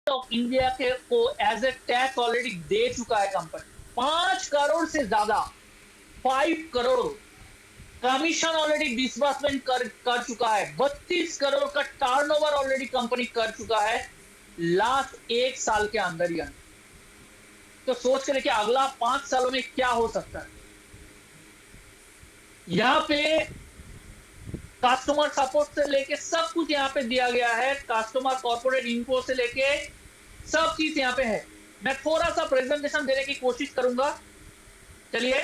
Of India के को as a tax already दे चुका है कंपनी। 5 करोड़ से ज्यादा, 5 करोड़ कमीशन ऑलरेडी डिसबर्समेंट कर चुका है। 32 करोड़ का टर्नओवर ऑलरेडी कंपनी कर चुका है लास्ट 1 साल के अंदर ही अंदर। तो सोच के देखिए अगला 5 सालों में क्या हो सकता है। यहाँ पे कस्टमर सपोर्ट से लेके सब कुछ यहाँ पे दिया गया है। कस्टमर कॉर्पोरेट इन्फो से लेके सब चीज यहाँ पे है। मैं थोड़ा सा प्रेजेंटेशन देने की कोशिश करूंगा। चलिए,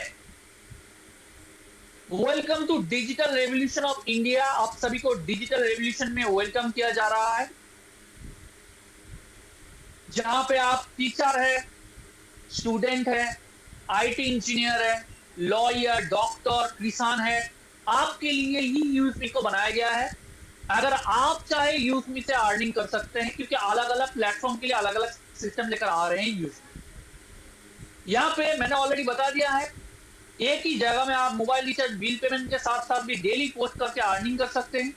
welcome to digital revolution of India. आप सभी को डिजिटल रेवोल्यूशन में वेलकम किया जा रहा है, जहां पे आप टीचर है, स्टूडेंट है, आईटी इंजीनियर है, लॉयर, डॉक्टर, किसान है, आपके लिए ही यूजमी को बनाया गया है। अगर आप चाहे यूजमी से अर्निंग कर सकते हैं, क्योंकि अलग अलग प्लेटफॉर्म के लिए अलग अलग सिस्टम लेकर आ रहे हैं यूजमी। यहाँ पे मैंने ऑलरेडी बता दिया है, एक ही जगह में आप मोबाइल रिचार्ज, बिल पेमेंट के साथ साथ भी डेली पोस्ट करके अर्निंग कर सकते हैं।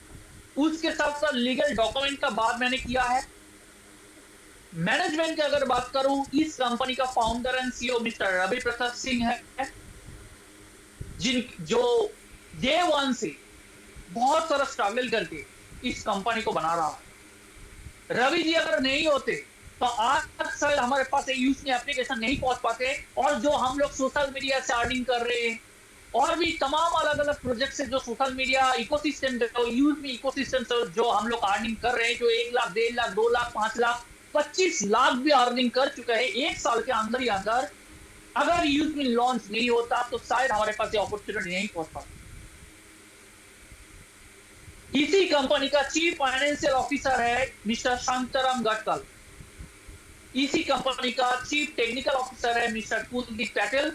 उसके साथ साथ लीगल डॉक्यूमेंट का बात मैंने किया है। मैनेजमेंट की अगर बात करूं, इस कंपनी का founder and CEO mister Ravi Pratap Singh है, जो डे वन से बहुत सारा स्ट्रगल करके इस कंपनी को बना रहा है। रवि जी अगर नहीं होते तो आज शायद हमारे पास यूजमी एप्लीकेशन नहीं पहुंच पाते, और जो हम लोग सोशल मीडिया से अर्निंग कर रहे हैं और भी तमाम अलग अलग प्रोजेक्ट से जो सोशल मीडिया इकोसिस्टम, यूजमी इकोसिस्टम से जो हम लोग अर्निंग कर रहे हैं, जो 1 लाख, 1.5 लाख, 2 लाख, 5 लाख, 25 लाख भी अर्निंग कर चुके हैं 1 साल के अंदर ही अंदर। अगर यूजमी लॉन्च नहीं होता तो शायद हमारे पास ये अपॉर्चुनिटी नहीं पहुंच पाती। इसी कंपनी का चीफ फाइनेंशियल ऑफिसर है मिस्टर शांताराम गटकल। इसी कंपनी का चीफ टेक्निकल ऑफिसर है मिस्टर कुलदीप पटेल।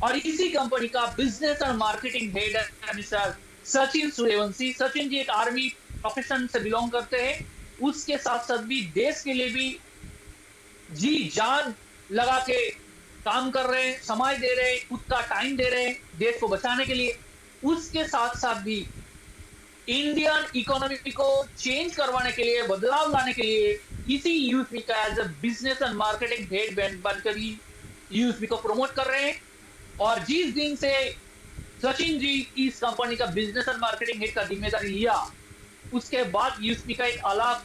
और इसी कंपनी का बिजनेस और मार्केटिंग हेड है मिस्टर सचिन सूर्यवंशी। सचिन जी एक आर्मी प्रोफेशन से बिलोंग करते हैं, उसके साथ साथ भी देश के लिए भी जी जान लगा के काम कर रहे हैं, समय दे रहे हैं, खुद का टाइम दे रहे हैं देश को बचाने के लिए। उसके साथ साथ भी इंडियन इकोनॉमी को चेंज करवाने के लिए, बदलाव लाने के लिए इसी यूजमी का as a business and marketing head बनकर ही यूजमी को प्रमोट कर रहे हैं। और जिस दिन से सचिन जी इस कंपनी का बिजनेस एंड मार्केटिंग हेड का जिम्मेदारी लिया, उसके बाद यूजमी का एक अलग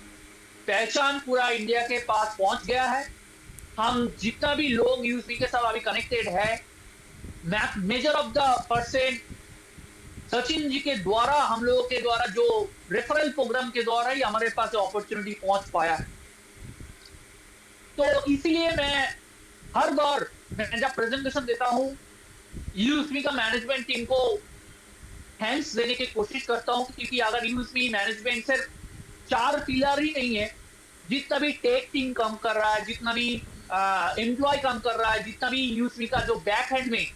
पहचान पूरा इंडिया के पास पहुंच गया है। हम जितना भी लोग यूजमी के साथ अभी कनेक्टेड है, major of the percent Sachin ji के द्वारा, हम लोगों के द्वारा, जो रेफरल प्रोग्राम के द्वारा ही हमारे पास अपॉर्चुनिटी पहुंच पाया है। तो इसलिए मैं हर बार मैं जब प्रेजेंटेशन देता हूं, यूजमी का मैनेजमेंट टीम को थैंक्स देने की कोशिश करता हूं, क्योंकि अगर यूजमी मैनेजमेंट सिर्फ 4 पिलर ही नहीं है, जितना भी टेक टीम काम कर रहा है, जितना भी एम्प्लॉय काम कर रहा है, जितना भी यूजमी का जो बैक हैंड में,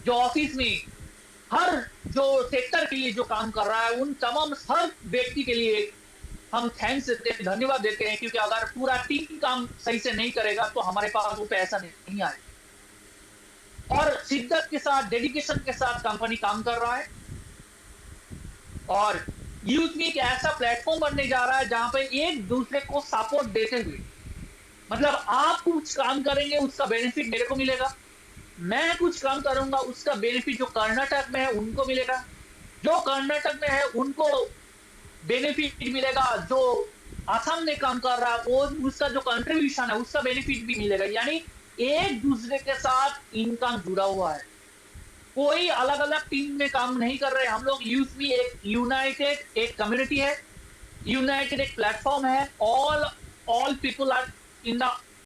जो ऑफिस में हर जो सेक्टर के लिए जो काम कर रहा है, उन तमाम हर व्यक्ति के लिए हम थैंक्स देते हैं, धन्यवाद देते हैं। क्योंकि अगर पूरा टीम काम सही से नहीं करेगा तो हमारे पास वो पैसा नहीं आएगा। और शिद्दत के साथ, डेडिकेशन के साथ कंपनी काम कर रहा है। और यूजमी एक ऐसा प्लेटफॉर्म बनने जा रहा है जहां पे एक दूसरे को सपोर्ट देते हुए, मतलब आप कुछ काम करेंगे उसका बेनिफिट मेरे को मिलेगा, मैं कुछ काम करूंगा उसका बेनिफिट जो कर्नाटक में है उनको मिलेगा, जो कर्नाटक में है उनको बेनिफिट मिलेगा, जो असम में काम कर रहा है वो उसका जो कंट्रीब्यूशन है उसका बेनिफिट भी मिलेगा। यानी एक दूसरे के साथ इनकम जुड़ा हुआ है, कोई अलग अलग टीम में काम नहीं कर रहे। हम लोग यूजमी एक यूनाइटेड एक कम्युनिटी है, यूनाइटेड एक प्लेटफॉर्म है। All people are in the